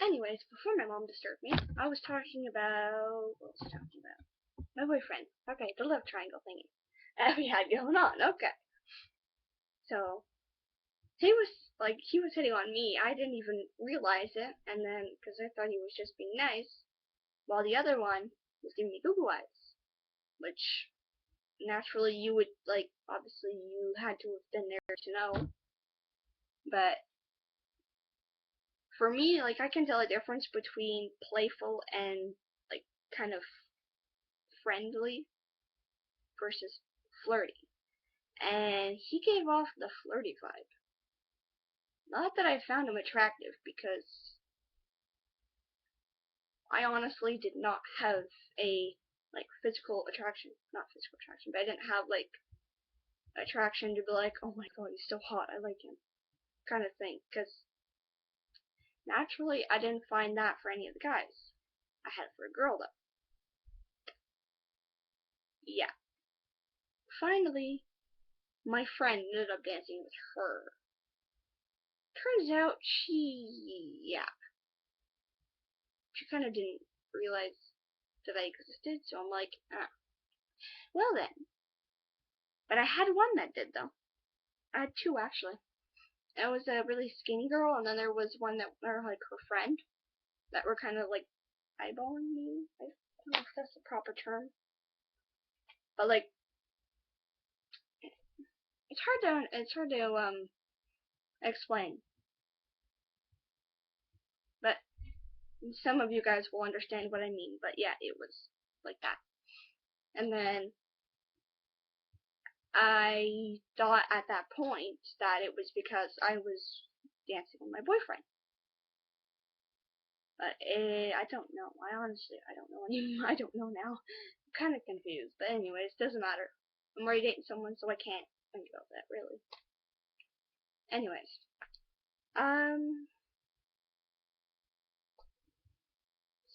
anyways, before my mom disturbed me, I was talking about, what was I talking about? My boyfriend. Okay, the love triangle thingy we had going on. Okay. So, he was hitting on me. I didn't even realize it, and then, because I thought he was just being nice, while the other one was giving me Google eyes, which naturally you would, obviously you had to have been there to know, but for me, I can tell a difference between playful and, kind of friendly versus flirty, and he gave off the flirty vibe. Not that I found him attractive, because I honestly did not have a, physical attraction, not physical attraction, but I didn't have, attraction to be like, oh my god, he's so hot, I like him, kind of thing, because naturally, I didn't find that for any of the guys. I had it for a girl, though. Yeah. Finally, my friend ended up dancing with her. Turns out she kind of didn't realize that I existed, so I'm like, well then. But I had one that did, though. I had two, actually. It was a really skinny girl, and then there was one that were, her friend, that were kind of, eyeballing me. I don't know if that's the proper term. But, it's hard to explain. But some of you guys will understand what I mean. But yeah, it was like that. And then I thought at that point that it was because I was dancing with my boyfriend. But I don't know. I don't know anymore. I don't know now. I'm kind of confused. But anyways, doesn't matter. I'm already dating someone, so I can't think about that, really. Anyways.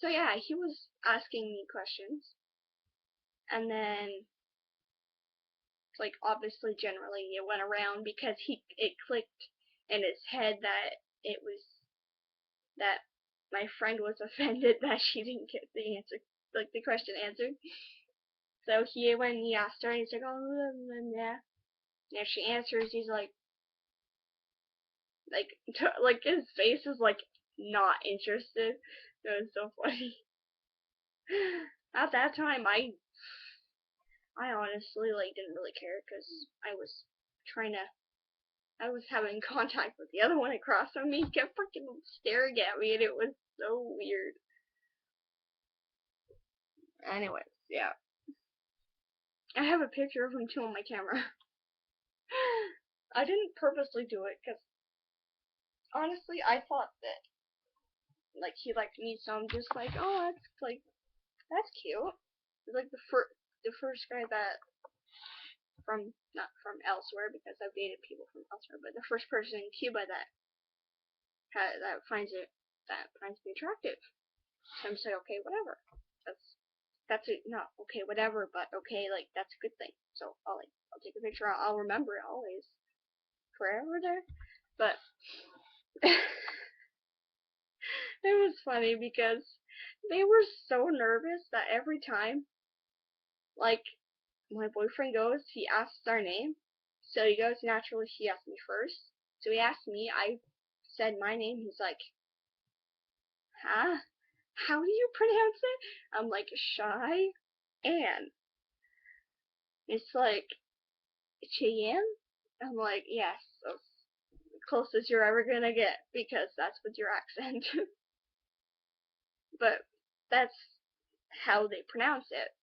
So yeah, he was asking me questions. And then, obviously, generally, it went around because it clicked in his head that it was, that my friend was offended that she didn't get the answer, the question answered. So when he asked her, he's like, oh, yeah. And if she answers, he's like his face is not interested. It was so funny. At that time, I honestly didn't really care, because I was having contact with the other one across from me. He kept freaking staring at me, and it was so weird. Anyways, yeah. I have a picture of him too on my camera. I didn't purposely do it, because honestly, I thought that he liked me, so I'm just like, oh, that's cute. It's the first guy that not from elsewhere, because I've dated people from elsewhere, but the first person in Cuba that finds me attractive. So I'm just like, okay, whatever. That's it. Not okay, whatever, but okay, that's a good thing. So I'll take a picture. I'll remember it always, forever there. But it was funny because they were so nervous that every time, my boyfriend goes, he asks our name. So he goes, naturally, he asked me first. So he asked me, I said my name. He's like, huh? How do you pronounce it? I'm like, Cheyenne. It's like, Cheyenne? I'm like, yes, that's the closest you're ever gonna get, because that's with your accent. But that's how they pronounce it.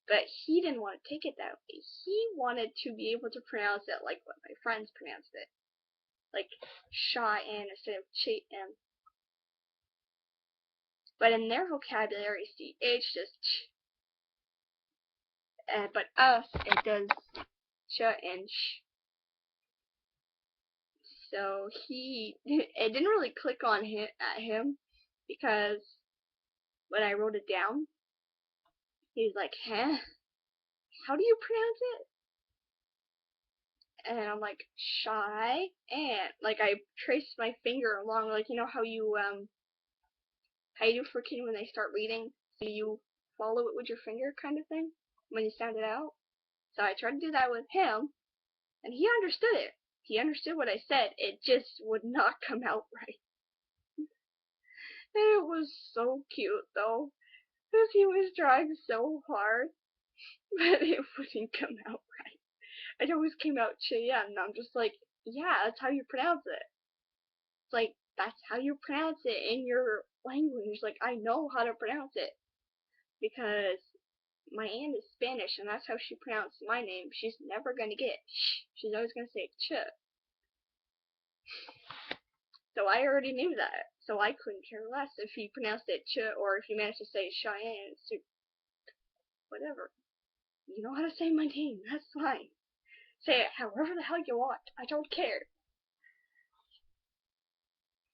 But he didn't want to take it that way. He wanted to be able to pronounce it like what my friends pronounced it. Like Cheyenne instead of Cheyenne. But in their vocabulary, the H just ch. But us, it does ch and sh. So it didn't really click on at him, because when I wrote it down, he's like, huh? How do you pronounce it? And I'm like, shy, and I traced my finger along, you know how you how you do for a kid when they start reading, so you follow it with your finger kind of thing when you sound it out. So I tried to do that with him, and he understood it. He understood what I said. It just would not come out right. And it was so cute though, because he was trying so hard, but it wouldn't come out right. It always came out Cheyenne, and I'm just like, yeah, that's how you pronounce it. It's like, that's how you pronounce it in your language. Like, I know how to pronounce it, because my aunt is Spanish, and that's how she pronounced my name. She's never gonna get sh. She's always gonna say ch. So I already knew that. So I couldn't care less if he pronounced it ch or if he managed to say Cheyenne. So whatever. You know how to say my name. That's fine. Say it however the hell you want. I don't care.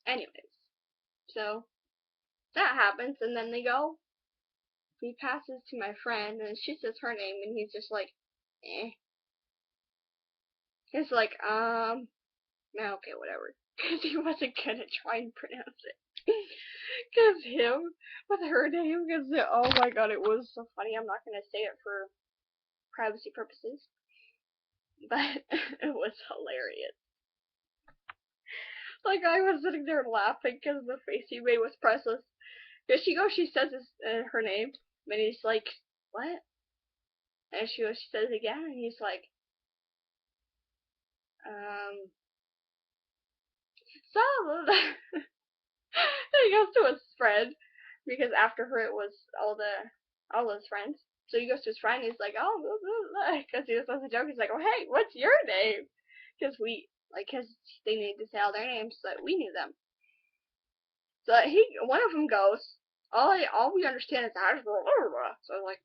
Anyways, so that happens, and then they go. He passes to my friend, and she says her name, and he's just like, eh. He's like, no, okay, whatever. Because he wasn't gonna try and pronounce it. Because him with her name, because oh my god, it was so funny. I'm not gonna say it for privacy purposes, but it was hilarious. Like, I was sitting there laughing because the face he made was priceless. Because she says her name, and he's like, what? And she says it again, and he's like, so, he goes to his friend, because after her it was all his friends. So he goes to his friend, and he's like, oh, because he was supposed to joke. He's like, oh, hey, what's your name? Because they needed to say all their names so that we knew them. So one of them goes, all we understand is that. So I was like,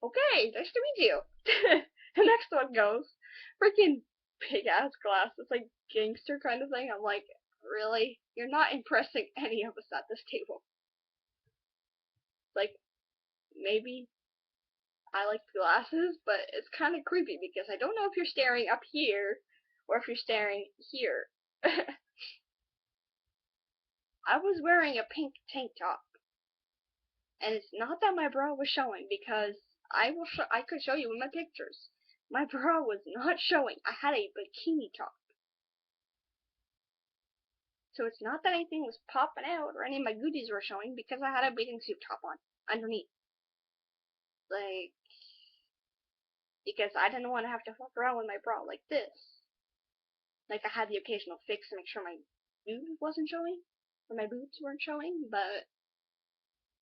okay, nice to meet you. The next one goes, freaking big ass glasses, like gangster kind of thing. I'm like, really? You're not impressing any of us at this table. Like, maybe I like glasses, but it's kind of creepy because I don't know if you're staring up here or if you're staring here. I was wearing a pink tank top, and it's not that my bra was showing, because I could show you in my pictures. My bra was not showing. I had a bikini top. So it's not that anything was popping out or any of my goodies were showing, because I had a bathing suit top on underneath. Like, because I didn't want to have to fuck around with my bra like this. Like, I had the occasional fix to make sure my boob wasn't showing, or my boobs weren't showing, but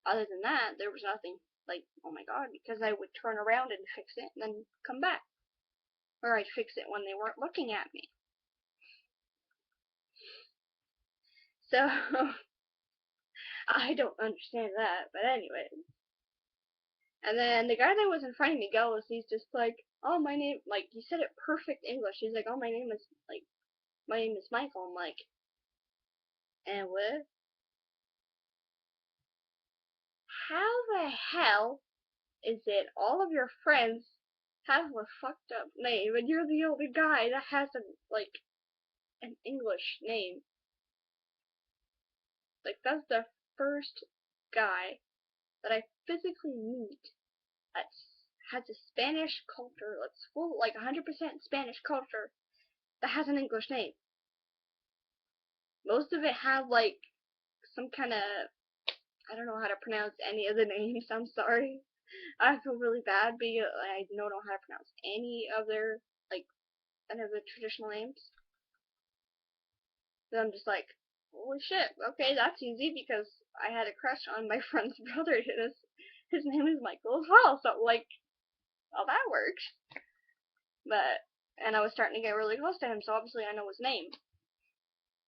other than that, there was nothing. Like, oh my god, because I would turn around and fix it and then come back. Or I'd fix it when they weren't looking at me. So, I don't understand that, but anyway. And then the guy that was in front of me goes, he's just like, oh, my name, like, he said it perfect English. He's like, oh, my name is Michael. I'm like, and what? How the hell is it all of your friends have a fucked up name, and you're the only guy that has an English name? Like, that's the first guy that I physically meet that has a Spanish culture, that's full, like 100% Spanish culture, that has an English name. Most of it have, like, some kind of, I don't know how to pronounce any of the names, I'm sorry. I feel really bad because I don't know how to pronounce any of their, any of the traditional names. So I'm just like, holy shit, okay, that's easy, because I had a crush on my friend's brother. His name is Michael as well, so like, well, that works. And I was starting to get really close to him, so obviously I know his name.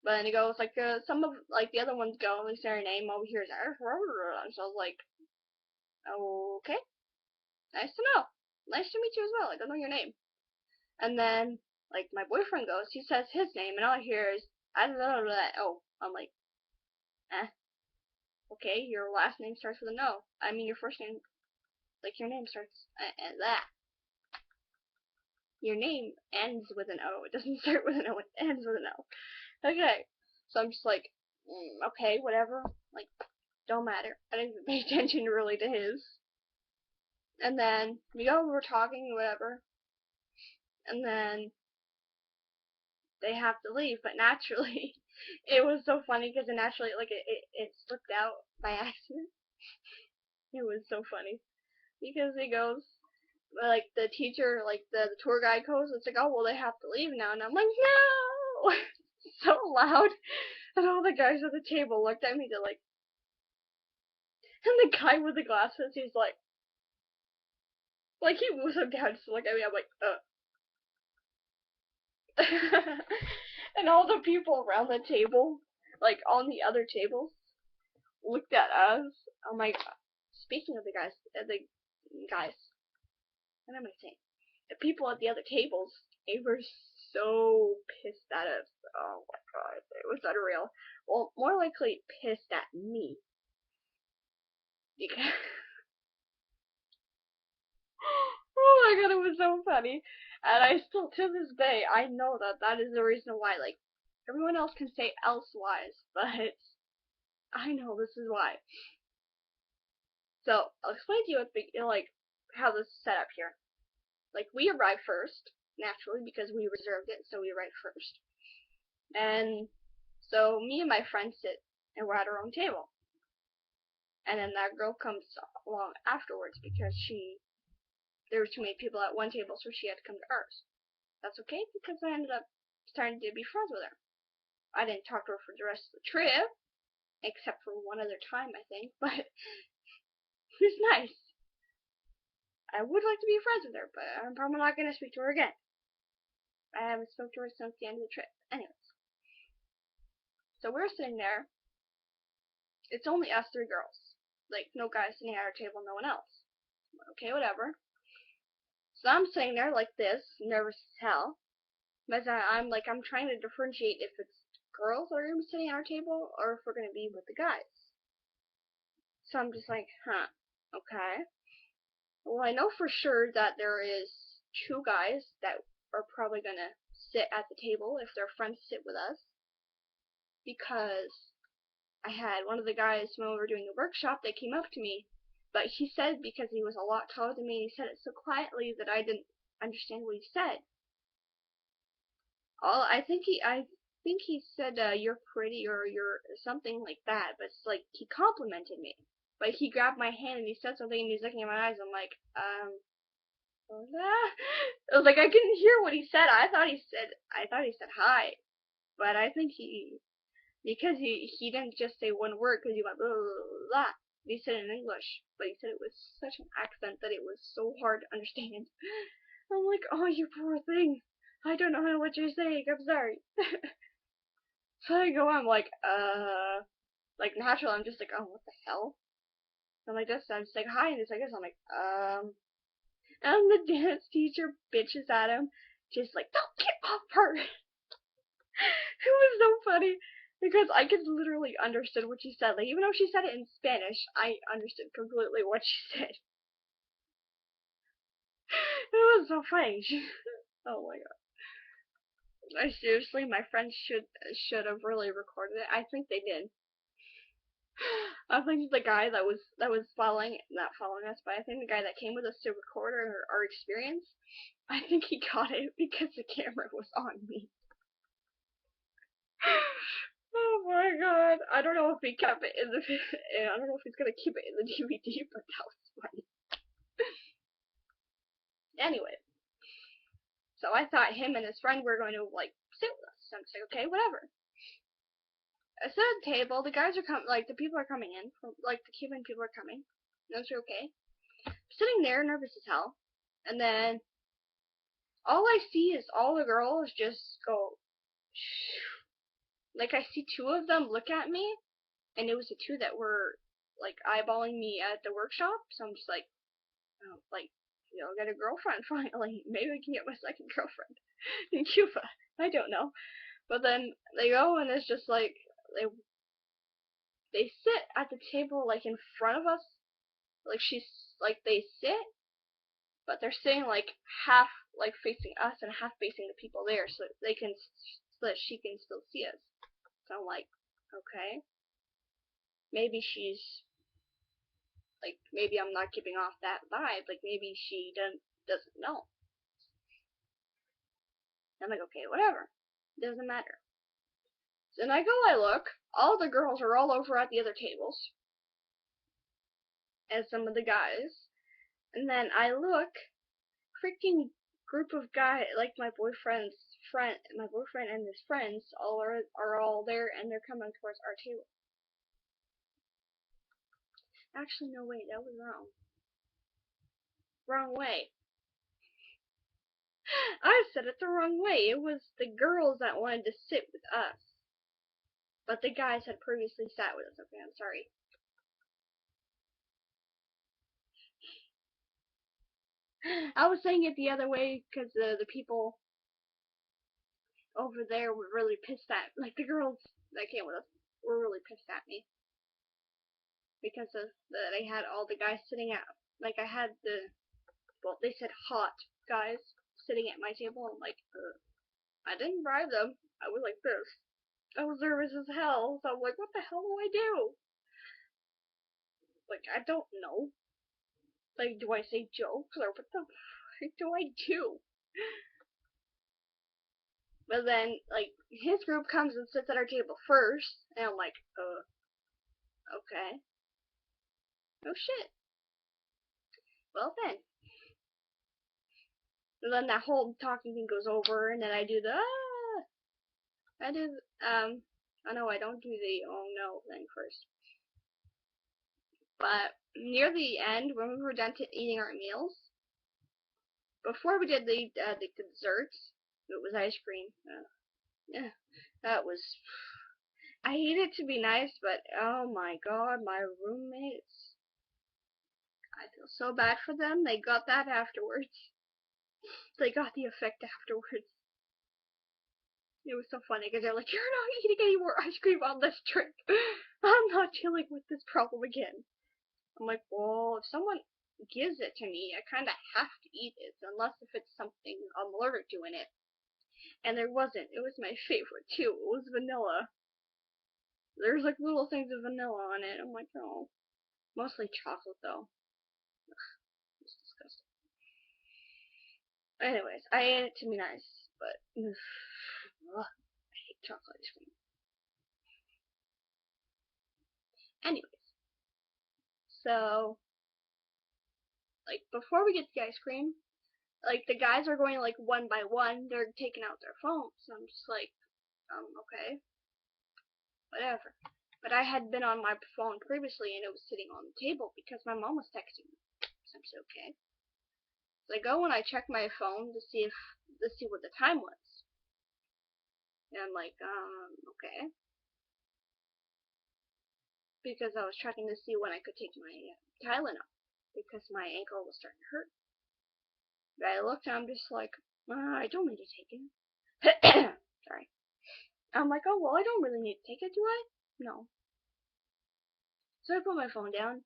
But then he goes, like, some of, like, the other ones go, and they say their name over here is, and so I was like, okay, nice to know. Nice to meet you as well, I don't know your name. And then, like, my boyfriend goes, he says his name, and all I hear is, I don't know that. Oh, I'm like, okay, your last name starts with an O. I mean, your first name, like, your name starts, that. Your name ends with an O. It doesn't start with an O, it ends with an O. Okay, so I'm just like, okay, whatever. Like, don't matter. I didn't pay attention really to his. And then we were talking, whatever. And then they have to leave, but naturally, it was so funny because naturally, like, it slipped out by accident. It was so funny because it goes, like, the teacher, like, the tour guide goes, it's like, oh, well, they have to leave now. And I'm like, no! So loud. And all the guys at the table looked at me, they're like, and the guy with the glasses, he's like he moves him down to look at me, I'm like, And all the people around the table, like, on the other tables, looked at us. Oh my god. Speaking of the guys, what am I saying? The people at the other tables, they were so pissed at us. Oh my god, it was unreal. Well, more likely pissed at me. Because oh my god, it was so funny. And I still, to this day, I know that is the reason why, like, everyone else can say elsewise, but I know this is why. So, I'll explain to you like, how this is set up here. Like, we arrived first, naturally, because we reserved it, so we arrived first. And so, me and my friend sit, and we're at our own table. And then that girl comes along afterwards because there were too many people at one table, so she had to come to ours. That's okay, because I ended up starting to be friends with her. I didn't talk to her for the rest of the trip, except for one other time, I think, but it was nice. I would like to be friends with her, but I'm probably not going to speak to her again. I haven't spoken to her since the end of the trip. Anyways. So we're sitting there. It's only us three girls. Like, no guys sitting at our table, no one else. Okay, whatever. So I'm sitting there like this, nervous as hell. Because I'm trying to differentiate if it's girls that are going to be sitting at our table or if we're going to be with the guys. So I'm just like, huh, okay. Well, I know for sure that there is two guys that are probably going to sit at the table if their friends sit with us. Because I had one of the guys when we were doing the workshop that came up to me, but he said because he was a lot taller than me, he said it so quietly that I didn't understand what he said. I think he said you're pretty or you're something like that, but it's like he complimented me. But he grabbed my hand and he said something and he's looking in my eyes. I'm like, what was that? I was like, I couldn't hear what he said. I thought he said hi, but I think because he didn't just say one word because he went blah blah blah. He said it in English, but he said it with such an accent that it was so hard to understand. I'm like, oh, you poor thing. I don't know what you're saying. I'm sorry. So I go, I'm like naturally, I'm just like, oh, what the hell? I'm like this. I'm just like, hi, and it's like this. I'm like, and the dance teacher bitches at him, just like, don't get off her. It was so funny because I could literally understand what she said. Like, even though she said it in Spanish, I understood completely what she said. It was so funny. Oh my god. Seriously, my friends should have really recorded it. I think they did. I think the guy that was not following us, but I think the guy that came with us to record our experience, I think he got it because the camera was on me. Oh my god! I don't know if he kept it in the. I don't know if he's gonna keep it in the DVD, but that was funny. Anyway, so I thought him and his friend were going to like sit with us. So I'm just like, okay, whatever. I sit at the table. The guys are coming. Like the people are coming in. Like the Cuban people are coming. Those are okay. I'm sitting there, nervous as hell, and then all I see is all the girls just go. Like I see two of them look at me, and it was the two that were like eyeballing me at the workshop. So I'm just like, oh, like, I'll get a girlfriend finally. Maybe I can get my second girlfriend in Cuba. I don't know. But then they go and it's just like they sit at the table like in front of us. Like they sit, but they're sitting like half like facing us and half facing the people there, so that she can still see us. So I'm like, okay. maybe she's like, maybe I'm not giving off that vibe. Like, maybe she doesn't know. I'm like, okay, whatever. Doesn't matter. So then I look. All the girls are all over at the other tables, and some of the guys. And then I look, freaking group of guys, like my boyfriend and his friends, are all there, and they're coming towards our table. Actually, no, wait, that was wrong. Wrong way. I said it the wrong way. It was the girls that wanted to sit with us. But the guys had previously sat with us. Okay, I'm sorry. I was saying it the other way because the people over there were really pissed at, like the girls that came with us were really pissed at me. Because they had all the guys sitting at, like I had they said hot guys sitting at my table. I'm like, I didn't bribe them. I was like this. I was nervous as hell. So I'm like, what the hell do I do? Like, I don't know. Like, do I say jokes or what the fuck do I do? But then, like, his group comes and sits at our table first, and I'm like, okay. Oh shit. Well then. And then that whole talking thing goes over, and then I do oh no, I don't do the oh no thing first. But near the end, when we were done eating our meals, before we did the desserts, it was ice cream. Yeah, that was. I hate it to be nice, but oh my god, my roommates. I feel so bad for them. They got that afterwards. They got the effect afterwards. It was so funny because they're like, "You're not eating any more ice cream on this trip. I'm not dealing with this problem again." I'm like, well, if someone gives it to me, I kind of have to eat it, unless if it's something I'm allergic to in it. And there wasn't. It was my favorite too. It was vanilla. There's like little things of vanilla on it. I'm like, oh. Mostly chocolate though. Ugh, it's disgusting. Anyways, I ate it to be nice, but ugh, I hate chocolate ice cream. Anyways, so like before we get to the ice cream, like the guys are going like one by one. They're taking out their phones. So I'm just like, okay, whatever. But I had been on my phone previously, and it was sitting on the table because my mom was texting me. So I'm just okay. So I go and I check my phone to see what the time was. And I'm like, okay. Because I was checking to see when I could take my Tylenol. Because my ankle was starting to hurt. But I looked and I'm just like, I don't need to take it. Sorry. I'm like, oh, well, I don't really need to take it, do I? No. So I put my phone down.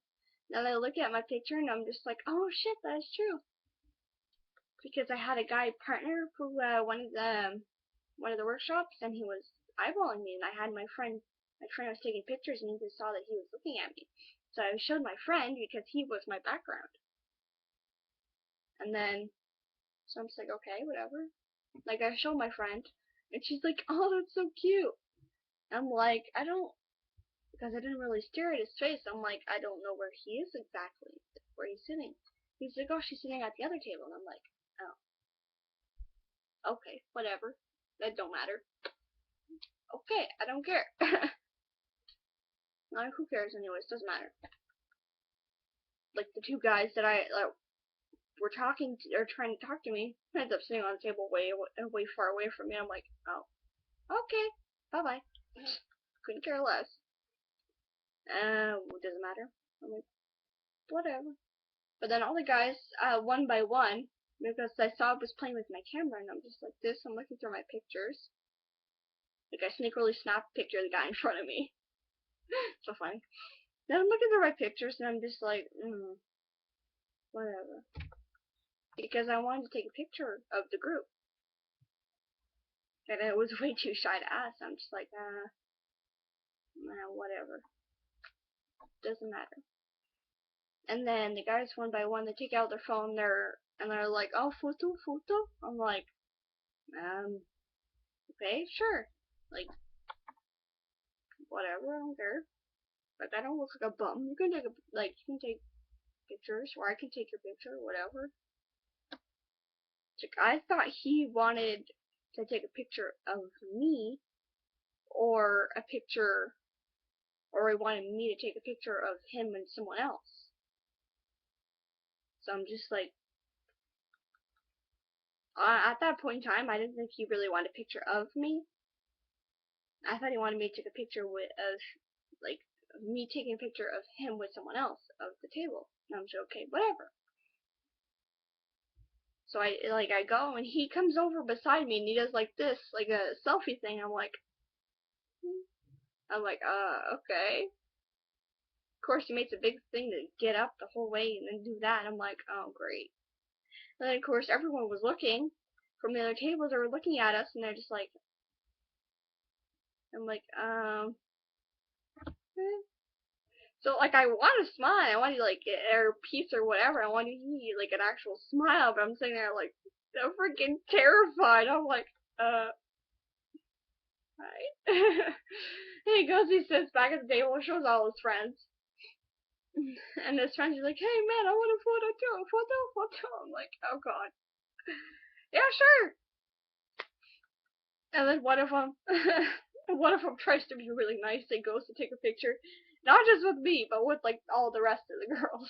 Then I look at my picture and I'm just like, oh shit, that's true. Because I had a guy partner for one of the workshops, and he was eyeballing me, and I had my friend was taking pictures, and he just saw that he was looking at me. So I showed my friend because he was my background. And then, so I'm just like, okay, whatever. Like, I showed my friend, and she's like, oh, that's so cute. I'm like, I don't, because I didn't really stare at his face, I'm like, I don't know where he is exactly, where he's sitting. He's like, oh, she's sitting at the other table, and I'm like, oh, okay, whatever. That don't matter. Okay, I don't care. Who cares anyways, doesn't matter. Like the two guys that were talking to, or trying to talk to me, ended up sitting on the table way far away from me. I'm like, oh, okay, bye bye. Couldn't care less. Doesn't matter. I'm like, whatever. But then all the guys, one by one, because I saw I was playing with my camera, and I'm just like this. I'm looking through my pictures. Like I sneakily snapped a picture of the guy in front of me. So funny. Then I'm looking through my pictures, and I'm just like, whatever. Because I wanted to take a picture of the group. And I was way too shy to ask. I'm just like, whatever. doesn't matter. And then the guys one by one, they take out their phone, they're like, oh, photo, photo. I'm like, okay, sure, like, whatever, I don't care. Like, I don't look like a bum. You can take pictures, or I can take your picture, whatever. Like, I thought he wanted to take a picture of me, or he wanted me to take a picture of him and someone else. So I'm just like, at that point in time, I didn't think he really wanted a picture of me. I thought he wanted me to take a picture of me taking a picture of him with someone else of the table. And I'm just okay, whatever. So I go and he comes over beside me and he does like this, like a selfie thing. I'm like, okay. Of course, he makes a big thing to get up the whole way and then do that. And I'm like, oh, great. And then, of course, everyone was looking from the other tables. They were looking at us, and they're just like, I'm like, So, like, I want to smile. I want to, like, get air peace or whatever. I want to eat, like, an actual smile. But I'm sitting there, like, so freaking terrified. I'm like, hi. And he goes, he sits back at the table, shows all his friends. And his friends are like, hey, man, I want a photo too. A photo. I'm like, oh, God. Yeah, sure. And then one of them tries to be really nice and goes to take a picture. Not just with me, but with, like, all the rest of the girls.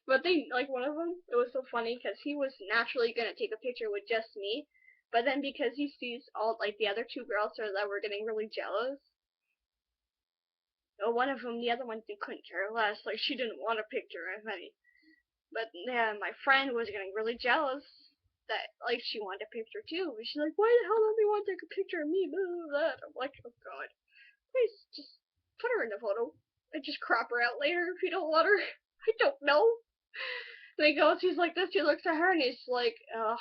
But one of them, it was so funny because he was naturally going to take a picture with just me. But then because he sees all, like, the other two girls that were getting really jealous. One of them, the other one, couldn't care less. Like, she didn't want a picture of any. But, yeah, my friend was getting really jealous that, like, she wanted a picture too. But she's like, why the hell don't they want to take a picture of me? Blah, blah, blah. I'm like, oh, God. Please, just put her in the photo. And just crop her out later if you don't want her. I don't know. And he goes, he's like this, he looks at her and he's like, ugh,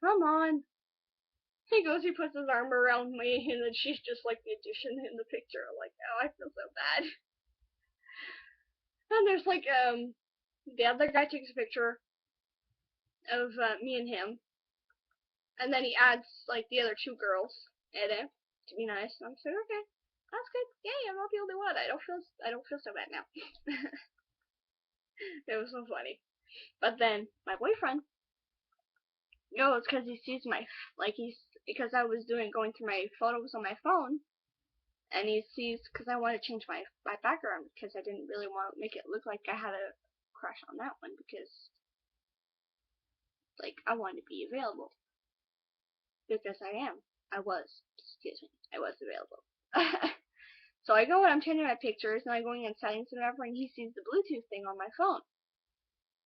come on. He goes, he puts his arm around me, and then she's just like the addition in the picture. I'm like, oh, I feel so bad. And there's like, the other guy takes a picture of me and him. And then he adds, like, the other two girls in it to be nice. And I'm like, okay, that's good. Yay, I'm not the only one. I don't feel so bad now. It was so funny. But then my boyfriend goes because he sees because I was going through my photos on my phone, and he sees, because I want to change my background because I didn't really want to make it look like I had a crush on that one, because like I wanted to be available, because I was available. So I go and I'm changing my pictures and I'm going in settings and whatever, and he sees the Bluetooth thing on my phone.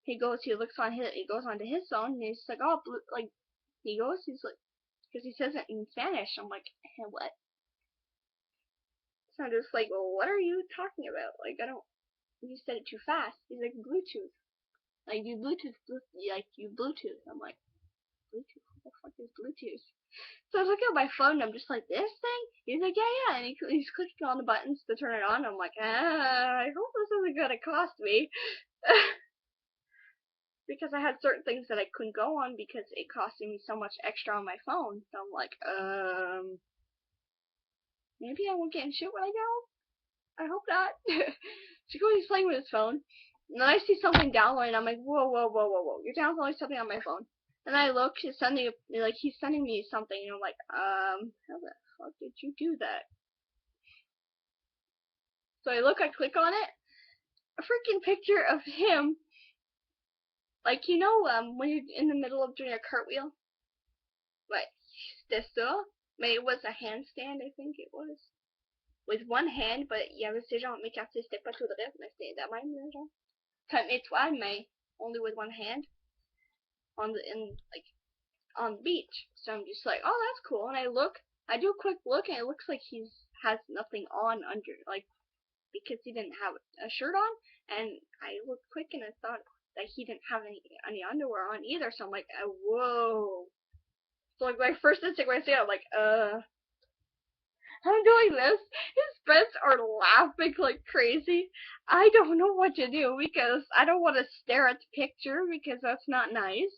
He goes onto his phone and he's like, oh, he's like, because he says it in Spanish. I'm like, hey, what? So I'm just like, well, what are you talking about? Like, you said it too fast. He's like, Bluetooth. Like, you Bluetooth. I'm like, Bluetooth? What the fuck is Bluetooth? So I was looking at my phone and I'm just like, this thing? He's like, yeah. And he's clicking on the buttons to turn it on. I'm like, I hope this isn't going to cost me. Because I had certain things that I couldn't go on because it costed me so much extra on my phone. So I'm like, maybe I won't get in shit when I go? I hope not. So he's playing with his phone. And then I see something downloaded and I'm like, whoa. You're downloading something on my phone. And I look, he's sending me something, and I'm like, how the fuck did you do that? So I click on it, a freaking picture of him. Like, when you're in the middle of doing a cartwheel? Like, this though? Mais it was a handstand, I think it was. With one hand, but il y avait ces gens, m'écarter, c'était pas tout droit, mais c'était de même, genre. Comme étoile, mais only with one hand. On the beach. So I'm just like, oh, that's cool. And I do a quick look, and it looks like he has nothing on under, like, because he didn't have a shirt on. And I looked quick, and I thought that he didn't have any underwear on either. So I'm like, whoa. So like my first instinct when I see it, I'm like, I'm doing this. His friends are laughing like crazy. I don't know what to do because I don't want to stare at the picture because that's not nice.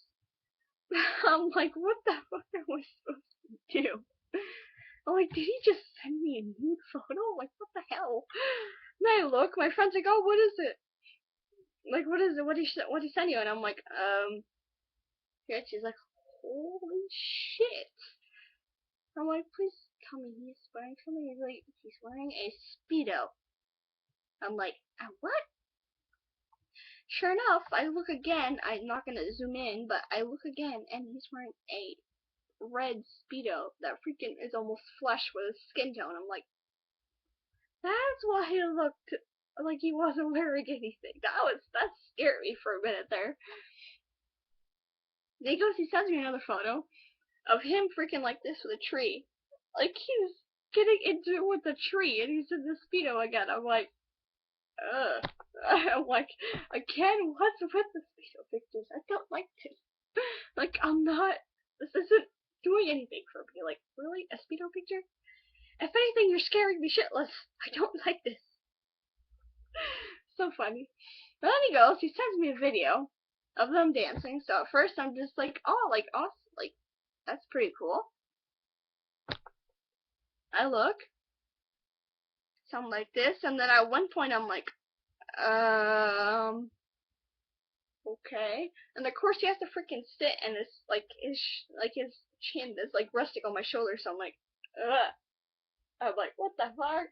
I'm like, what the fuck am I supposed to do? I'm like, did he just send me a nude photo? Like, what the hell? And I look, my friend's like, oh, what is it? Like, what is it? What he send you? And I'm like, yeah. She's like, holy shit. I'm like, please tell me he's wearing something. He's like, he's wearing a Speedo. I'm like, what? Sure enough, I look again. I'm not gonna zoom in, but I look again, and he's wearing a red Speedo that freaking is almost flesh with his skin tone. I'm like, that's why he looked like he wasn't wearing anything. That scared me for a minute there. Then he sends me another photo of him freaking like this with a tree. Like he's getting into it with the tree, and he's in the Speedo again. I'm like, ugh. I'm like, again, what's with the Speedo pictures? I don't like this. Like, this isn't doing anything for me. Like, really? A Speedo picture? If anything, you're scaring me shitless. I don't like this. So funny. But then he goes, he sends me a video of them dancing. So at first I'm just like, oh, like, awesome. Like, that's pretty cool. I look, something like this, and then at one point I'm like, okay. And of course he has to freaking sit, and it's like his chin is like resting on my shoulder. So I'm like, ugh. I'm like, what the fuck?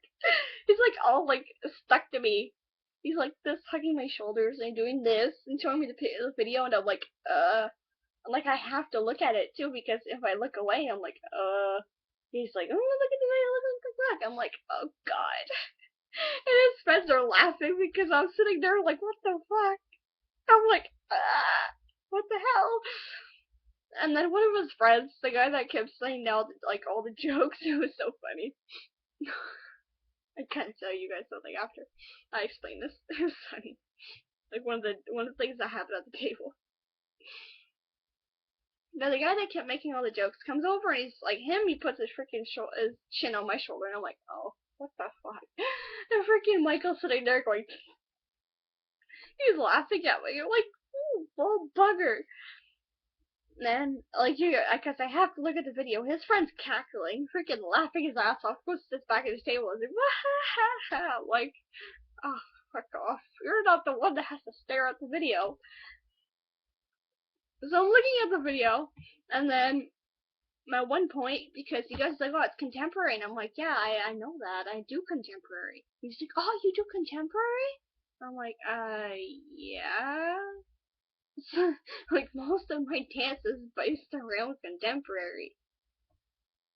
He's like all like stuck to me. He's like this, hugging my shoulders and doing this and showing me the video, and I'm like, I have to look at it too because if I look away, I'm like, He's like, oh, look at the video, look. I'm like, oh god. And his friends are laughing because I'm sitting there like, what the fuck? I'm like, what the hell? And then one of his friends, the guy that kept saying all the jokes, it was so funny. I can't tell you guys something after I explain this. It was funny. Like one of the things that happened at the table. Now the guy that kept making all the jokes comes over and he's like he puts his freaking his chin on my shoulder and I'm like, oh, what the fuck? And freaking Michael's sitting there going, he's laughing at me. You're like, ooh, bull bugger. And like because I have to look at the video. His friend's cackling, freaking laughing his ass off. Goes sits back at his table and is like, oh, fuck off. You're not the one that has to stare at the video. So I'm looking at the video, and then at one point, because you guys are like, oh, it's contemporary, and I'm like, yeah, I know that. I do contemporary. He's like, oh, you do contemporary? I'm like, yeah. Like, most of my dance is based around contemporary.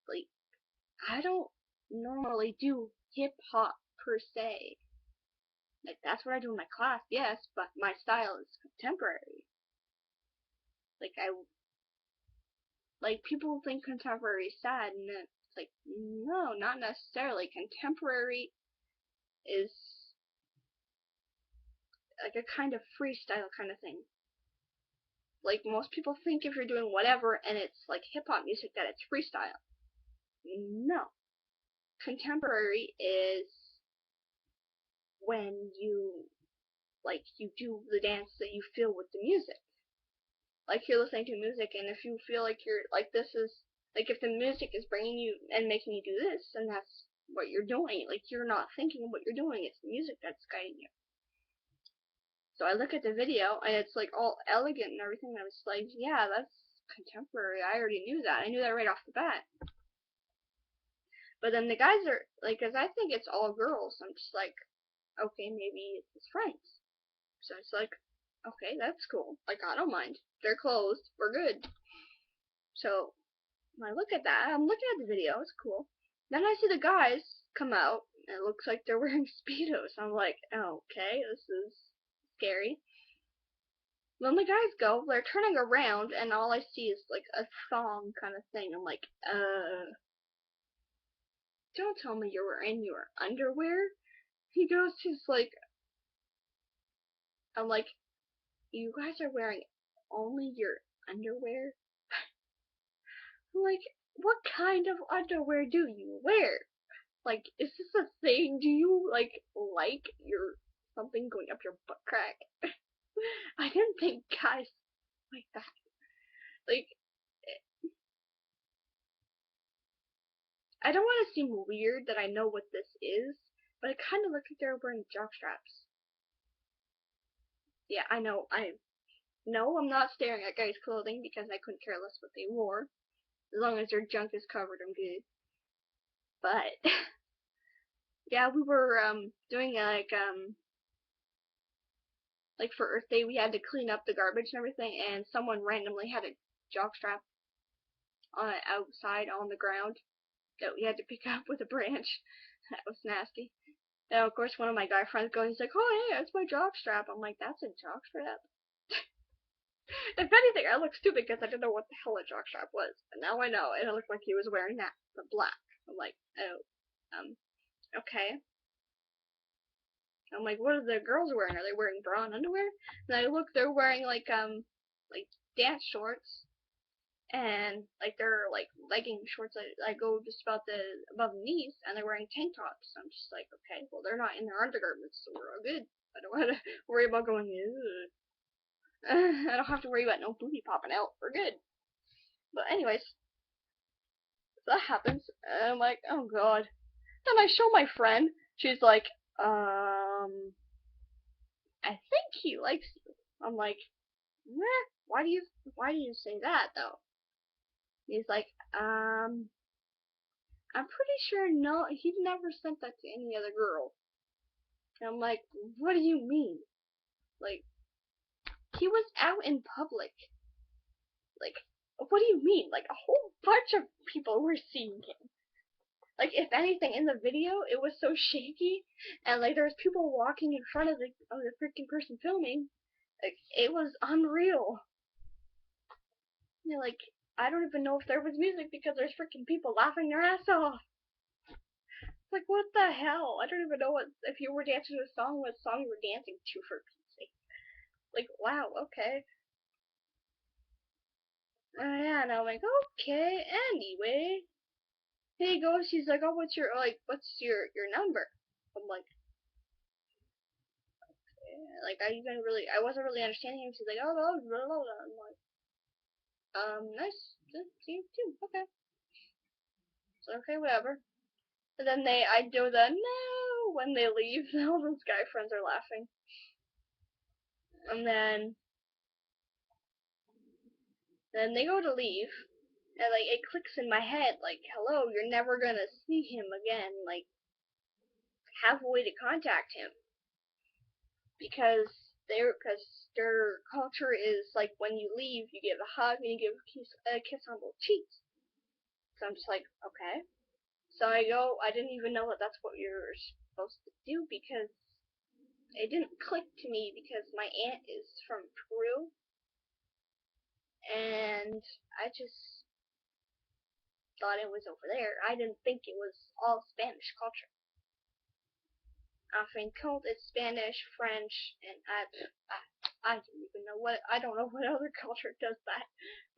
Like, I don't normally do hip-hop per se. Like, that's what I do in my class, yes, but my style is contemporary. Like, people think contemporary is sad, and it's like, no, not necessarily. Contemporary is like a kind of freestyle kind of thing. Like, most people think if you're doing whatever and it's like hip-hop music that it's freestyle. No. Contemporary is when you do the dance that you feel with the music. Like, you're listening to music, and if you feel like you're like, this is like, if the music is bringing you and making you do this, then that's what you're doing. Like, you're not thinking what you're doing, it's the music that's guiding you. So I look at the video and it's like all elegant and everything, and I was like, yeah, that's contemporary. I already knew that. I knew that right off the bat. But then the guys are like, cause I think it's all girls. I'm just like, okay, maybe it's his friends. So it's like, okay, that's cool. Like, I don't mind. They're closed. We're good. So when I look at that, I'm looking at the video. It's cool. Then I see the guys come out, and it looks like they're wearing Speedos. I'm like, okay, this is scary. When the guys go, they're turning around, and all I see is like a thong kind of thing. I'm like, don't tell me you're in your underwear. He goes, he's like, I'm like, you guys are wearing only your underwear? I'm like, what kind of underwear do you wear? Like, is this a thing? Do you like your something going up your butt crack? I didn't think guys like that. Like, I don't want to seem weird that I know what this is, but it kind of looks like they're wearing jock straps. Yeah, I know. No, I'm not staring at guys' clothing because I couldn't care less what they wore. As long as their junk is covered, I'm good. But yeah, we were doing like for Earth Day, we had to clean up the garbage and everything, and someone randomly had a jockstrap on outside on the ground that we had to pick up with a branch. That was nasty. And of course, one of my guy friends goes, he's like, "Oh hey, that's my jockstrap." I'm like, "That's a jockstrap." If anything, I look stupid because I didn't know what the hell a jockstrap was, and now I know, and it looked like he was wearing that, but black. I'm like, oh, okay. I'm like, what are the girls wearing? Are they wearing bra and underwear? And I look, they're wearing like dance shorts and like they're like legging shorts that go just about the above the knees, and they're wearing tank tops. I'm just like, okay, well they're not in their undergarments, so we're all good. I don't have to worry about going. Ugh. I don't have to worry about no booty popping out. We're good. But anyways, that happens, and I'm like, oh god. Then I show my friend. She's like, I think he likes you. I'm like, meh, why do you say that though? He's like, I'm pretty sure no, he never sent that to any other girl. And I'm like, what do you mean? Like, he was out in public. Like, what do you mean? Like, a whole bunch of people were seeing him. Like, if anything, in the video, it was so shaky, and like, there was people walking in front of the freaking person filming. Like, it was unreal. You know, like, I don't even know if there was music because there's freaking people laughing their ass off. Like, what the hell? I don't even know what if you were dancing to a song, what song you were dancing to, for Pete's sake. Like, wow, okay. Yeah, and I'm like, okay, anyway. Here you go. She's like, oh, what's your your number? I'm like, yeah. Like, I wasn't really understanding him. She's like, oh, blah, blah, blah, blah. I'm like, nice to see you too. Okay. So, okay, whatever. And then I do the no when they leave. All those guy friends are laughing. And then they go to leave, and like it clicks in my head, like, hello, you're never gonna see him again. Like, have a way to contact him because their culture is like when you leave, you give a hug and you give a kiss on both cheeks. So I'm just like, okay. So I go. I didn't even know that that's what you're supposed to do because it didn't click to me because my aunt is from Peru, and I just thought it was over there. I didn't think it was all Spanish culture. I think it's Spanish, French, and I don't even know what, I don't know what other culture does that.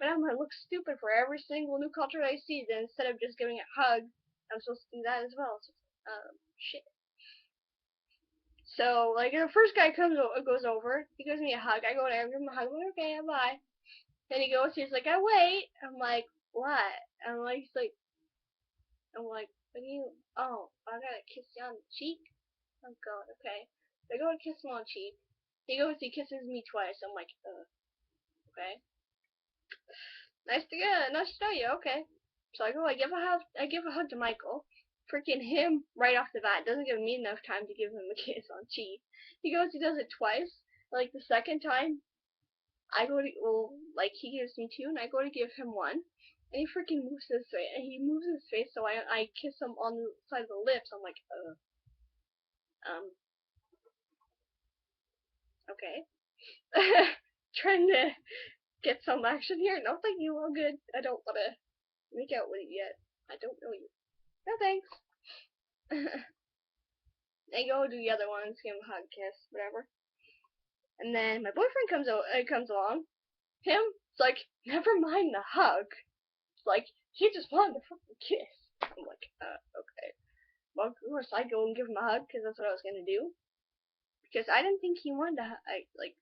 But I'm gonna look stupid for every single new culture I see. Then instead of just giving a hug, I'm supposed to do that as well. So, shit. So like the first guy goes over, he gives me a hug. I go there, give him a hug. I'm like, okay, bye. Then he goes, he's like, I wait. I'm like, what? I'm like, he's like, I'm like, what do you? Oh, I gotta kiss you on the cheek. Oh god, okay. So I go to kiss him on the cheek. He kisses me twice. I'm like, okay. Nice to know you, okay. So I give a hug to Michael. Freaking him right off the bat doesn't give me enough time to give him a kiss on cheek. He does it twice. Like the second time, I go to, well, like he gives me two, and I go to give him one, and he freaking moves his face, and he moves his face, so I kiss him on the side of the lips. I'm like, okay. Trying to get some action here. No, thank you. All good. I don't want to make out with you yet. I don't know you. No thanks. I go do the other ones, give him a hug, kiss, whatever. And then my boyfriend comes along. Him, it's like, never mind the hug. It's like he just wanted to fucking kiss. I'm like, okay. well, of course I go and give him a hug because that's what I was gonna do. Because I didn't think he wanted to like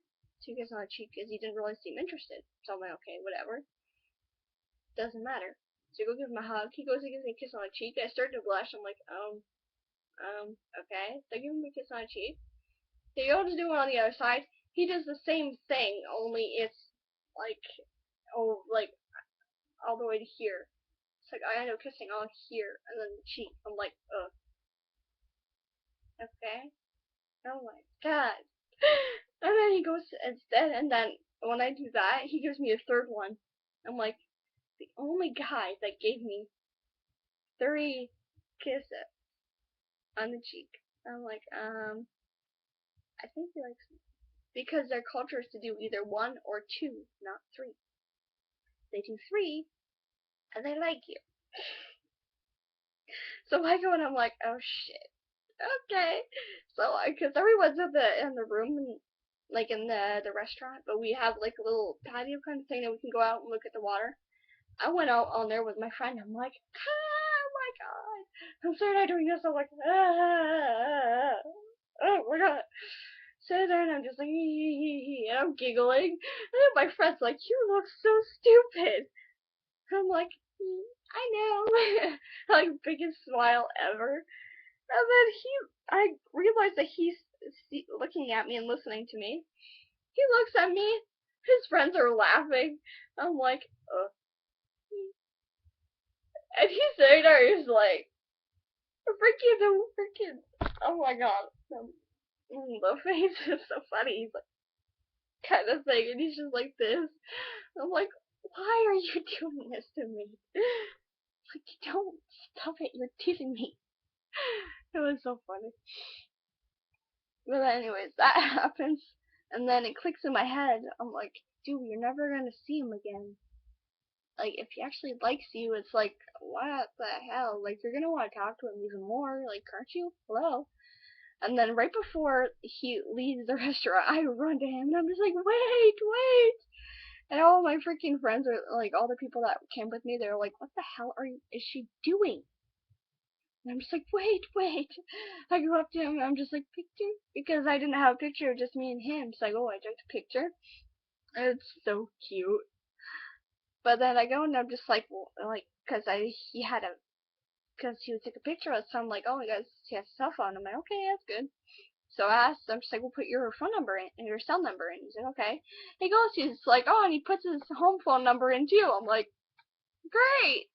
to kiss on the cheek because he didn't really seem interested. So I'm like, okay, whatever, doesn't matter. So I go give him a hug. He goes and gives me a kiss on the cheek. I start to blush. I'm like, okay. So I give him a kiss on the cheek. He goes to do it on the other side. He does the same thing, only it's like, oh, like all the way to here. It's like I end up kissing on here and then the cheek. I'm like, okay. Oh my god. And then he goes instead, and then when I do that, he gives me a third one. I'm like, the only guy that gave me 3 kisses on the cheek. I'm like, I think he likes me. Because their culture is to do either 1 or 2, not 3. They do 3, and they like you. So I go and I'm like, oh shit. Okay. So, because everyone's in the room, and like in the restaurant, but we have like a little patio kind of thing that we can go out and look at the water. I went out on there with my friend. I'm like, oh my god. I'm sorry not doing this. I'm like, oh my god. So then I'm just like, and I'm giggling. And then my friend's like, you look so stupid. I'm like, I know. Like, biggest smile ever. And then I realized that he's looking at me and listening to me. He looks at me. His friends are laughing. I'm like, and he's sitting there. He's like, freaking. Oh my god, the face is so funny. He's like, kind of thing, and he's just like this. I'm like, why are you doing this to me? Like, don't stop it. You're teasing me. It was so funny. But anyways, that happens, and then it clicks in my head. I'm like, dude, you're never gonna see him again. Like, if he actually likes you, it's like, what the hell? Like, you're gonna want to talk to him even more, like, aren't you? Hello? And then right before he leaves the restaurant, I run to him, and I'm just like, wait! And all my freaking friends are, like, all the people that came with me, they're like, what the hell is she doing? And I'm just like, wait. I go up to him, and I'm just like, picture? Because I didn't have a picture, just me and him. So I go, I took a picture. It's so cute. But then I go and I'm just like, well, like, because he would take a picture of us. So I'm like, oh, he has a cell phone. I'm like, okay, that's good. So I asked, I'm just like, we'll put your phone number in and your cell number in. He's like, okay. He's like, oh, and he puts his home phone number in too. I'm like, great.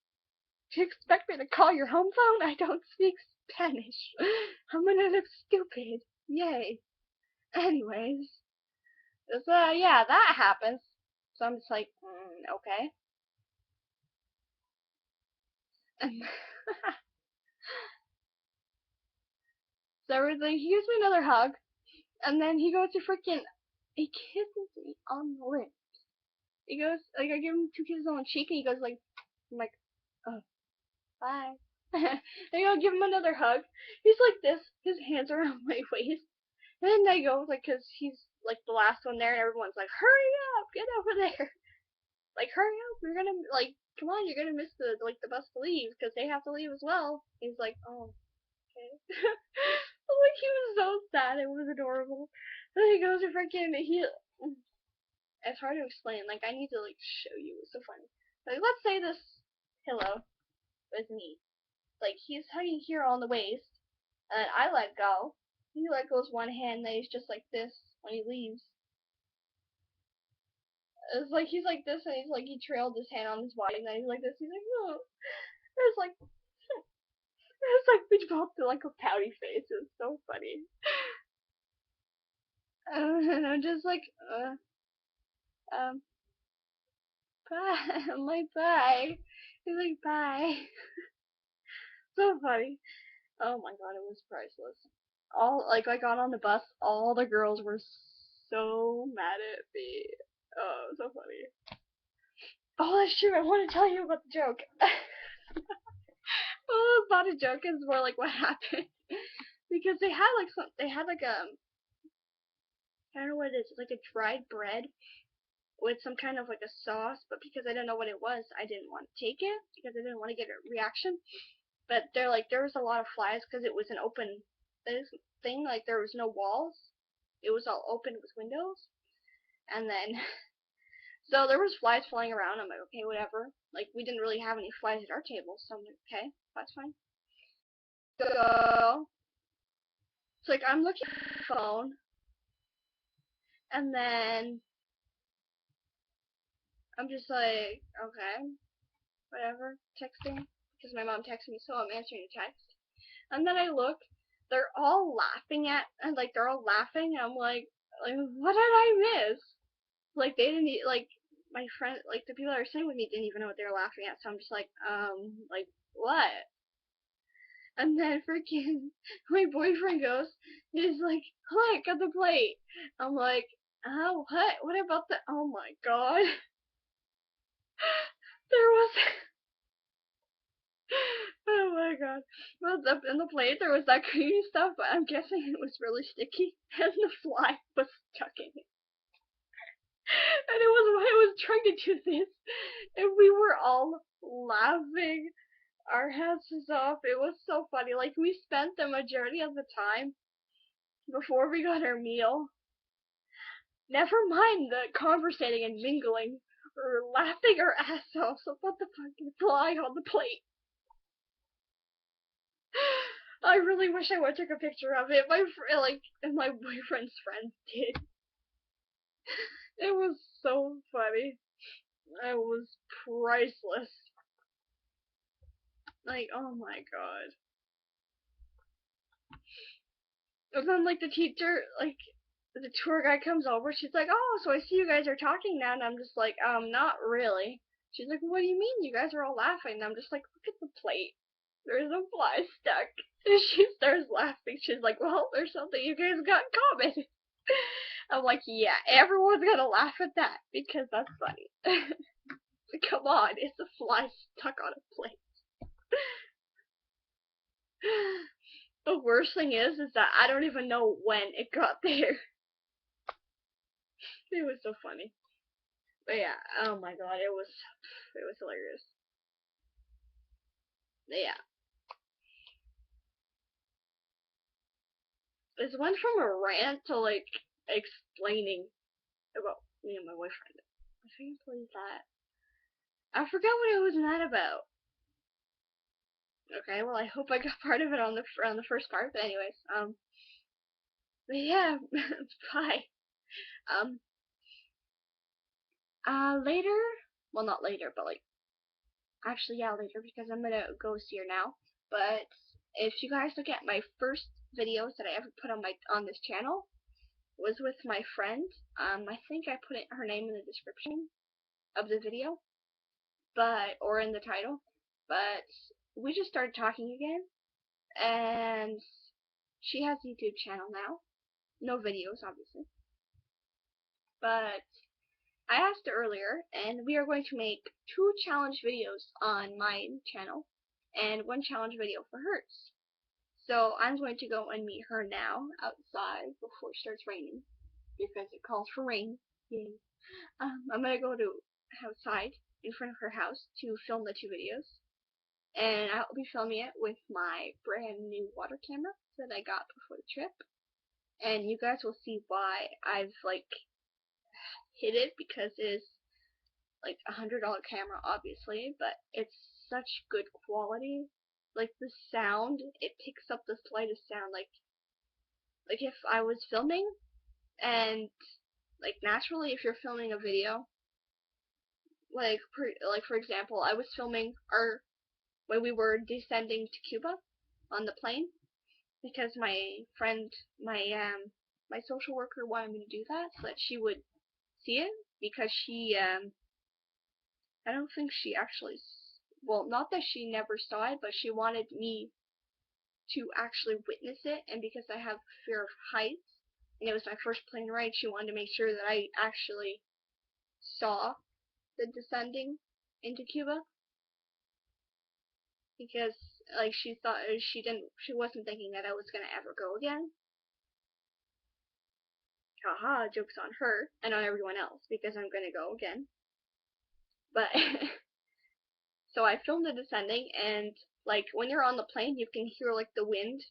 Do you expect me to call your home phone? I don't speak Spanish. I'm gonna look stupid. Yay. Anyways, so yeah, that happens. So I'm just like, okay. And so everything, he gives me another hug, and then he goes to he kisses me on the lips. He goes, like, I give him 2 kisses on the cheek, and he goes like, I'm like, oh, bye. And I give him another hug. He's like this, his hands are around my waist, and then I go, like, cause he's like the last one there, and everyone's like, hurry up, get over there. Like, hurry up, you're gonna, like, come on, you're gonna miss the bus to leave, cause they have to leave as well. He's like, oh, okay. Like, he was so sad. It was adorable. Then he goes to it's hard to explain. Like, I need to, like, show you. It's so funny. Like, let's say this pillow is me. Like, he's hugging here on the waist, and I let go. He let goes one hand, and then he's just like this when he leaves. It's like he's like this, and he's like, he trailed his hand on his body, and then he's like this. He's like, oh. It's like, it's like we both do like a pouty face. It's so funny. And I'm just like, um, bye. I'm like, bye. He's like, bye. So funny. Oh my god, it was priceless. I got on the bus, all the girls were so mad at me. Oh, so funny. Oh, that's true. I want to tell you about the joke. Oh, it's not a joke. It's more like what happened. Because they had like I don't know what it is. It's like a dried bread with some kind of like a sauce, but because I didn't know what it was, I didn't want to take it because I didn't want to get a reaction. but there was a lot of flies because it was an open thing. Like there was no walls. It was all open with windows, and then so there was flies flying around. I'm like, okay, whatever. Like we didn't really have any flies at our table, so I'm like, okay, that's fine. So it's like I'm looking at my phone, and then I'm just like, okay, whatever, texting because my mom texted me, so I'm answering a text. And then I look, they're all laughing at, and like they're all laughing. And I'm like, what did I miss? Like they didn't like my friend, like the people that were sitting with me didn't even know what they were laughing at. So I'm just like what? And then freaking my boyfriend goes, he's like, look at the plate. I'm like, oh what? What about the? Oh my god, there was. Oh my god. Well, in the plate there was that creamy stuff, but I'm guessing it was really sticky, and the fly was stuck in it. And it was trying to do this, and we were all laughing our heads off. It was so funny. Like, we spent the majority of the time before we got our meal, never mind the conversating and mingling, or laughing our ass off about the fucking fly on the plate. I really wish I would have took a picture of it. My boyfriend's friends did. It was so funny. It was priceless. Like, oh my god. And then, like, the teacher, like, the tour guide comes over. She's like, oh, so I see you guys are talking now. And I'm just like, not really. She's like, what do you mean? You guys are all laughing. And I'm just like, look at the plate. There's a fly stuck. And she starts laughing. She's like, well, there's something you guys got in common. I'm like, yeah, everyone's gonna laugh at that because that's funny. Come on, it's a fly stuck on a plate. The worst thing is that I don't even know when it got there. It was so funny. But yeah, oh my god, it was hilarious. But yeah. This went from a rant to like explaining about me and my boyfriend. I can't believe that. I forgot what it was mad about. Okay, well I hope I got part of it on the first part. But anyways, but yeah, bye. Um, later. Well, not later, but like actually, yeah, later because I'm gonna go see her now. But if you guys look at my first videos that I ever put on this channel, was with my friend. I think I put her name in the description of the video, or in the title. But we just started talking again, and she has a YouTube channel now. No videos, obviously. But I asked her earlier, and we are going to make 2 challenge videos on my channel, and 1 challenge video for hers. So I'm going to go and meet her now outside before it starts raining, because it calls for rain. Yay. I'm gonna go to outside in front of her house to film the 2 videos, and I'll be filming it with my brand new water camera that I got before the trip, and you guys will see why I've like hid it, because it is like $100 camera obviously, but it's such good quality. Like the sound, it picks up the slightest sound. Like if I was filming, and like naturally if you're filming a video, like for example, I was filming when we were descending to Cuba on the plane, because my friend, my social worker wanted me to do that so that she would see it, because she I don't think she actually, well, not that she never saw it, but she wanted me to actually witness it, and because I have fear of heights, and it was my first plane ride, she wanted to make sure that I actually saw the descending into Cuba, because like she wasn't thinking that I was gonna ever go again. Haha, joke's on her and on everyone else, because I'm gonna go again. But so I filmed the descending, and Like when you're on the plane, you can hear like the wind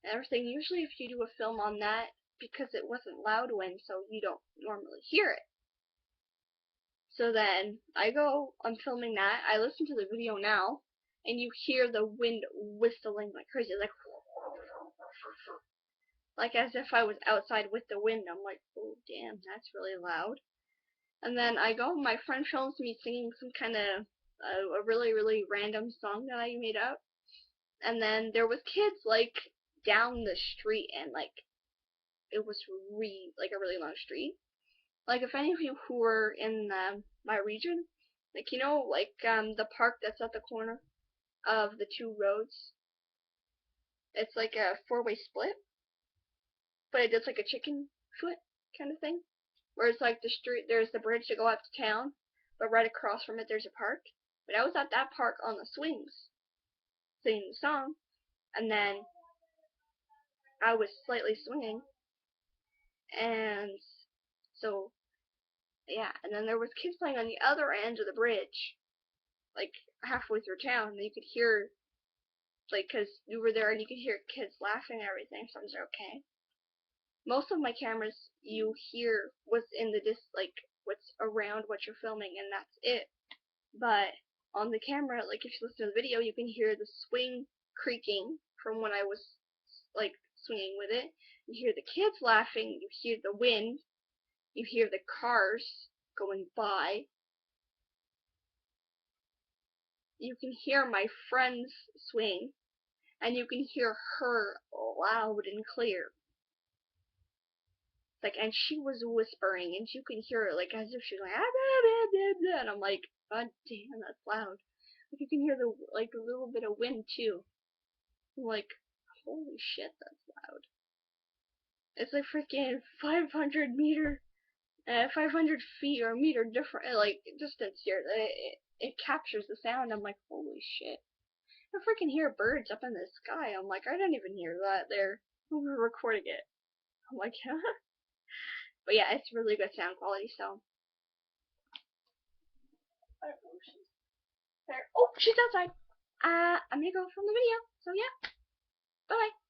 and everything. Usually, if you do a film on that, because it wasn't loud wind, so you don't normally hear it. So then I'm filming that. I listen to the video now, and you hear the wind whistling like crazy, like as if I was outside with the wind. I'm like, oh damn, that's really loud. And then my friend films me singing some kind of a really really random song that I made up. And then there was kids like down the street, and like it was like a really long street. Like if any of you who were in my region, like like the park that's at the corner of the two roads, it's like a four-way split, but it does like a chicken foot kind of thing, where it's like the street, there's the bridge to go up to town, but right across from it there's a park. But I was at that park on the swings, singing the song, and then I was slightly swinging, and so yeah, and then there was kids playing on the other end of the bridge, like halfway through town, and you could hear, like, cause you were there and you could hear kids laughing and everything. So I was okay. Most of my cameras you hear what's in the like what's around what you're filming, and that's it. But on the camera, like if you listen to the video, you can hear the swing creaking from when I was like swinging with it. You hear the kids laughing. You hear the wind. You hear the cars going by. You can hear my friend's swing, and you can hear her loud and clear. Like, and she was whispering, and you can hear it, like, as if she's like, ah, blah, blah, blah, blah. And I'm like, god damn, that's loud. Like, you can hear like, a little bit of wind, too. I'm like, holy shit, that's loud. It's like freaking 500 feet or meter different, like, distance here. It captures the sound. I'm like, holy shit. I freaking hear birds up in the sky. I'm like, I didn't even hear that there. We were recording it. I'm like, huh? But yeah, it's really good sound quality, so. I don't know if she's there. Oh, she's outside. I'm gonna go film the video. So yeah, bye bye.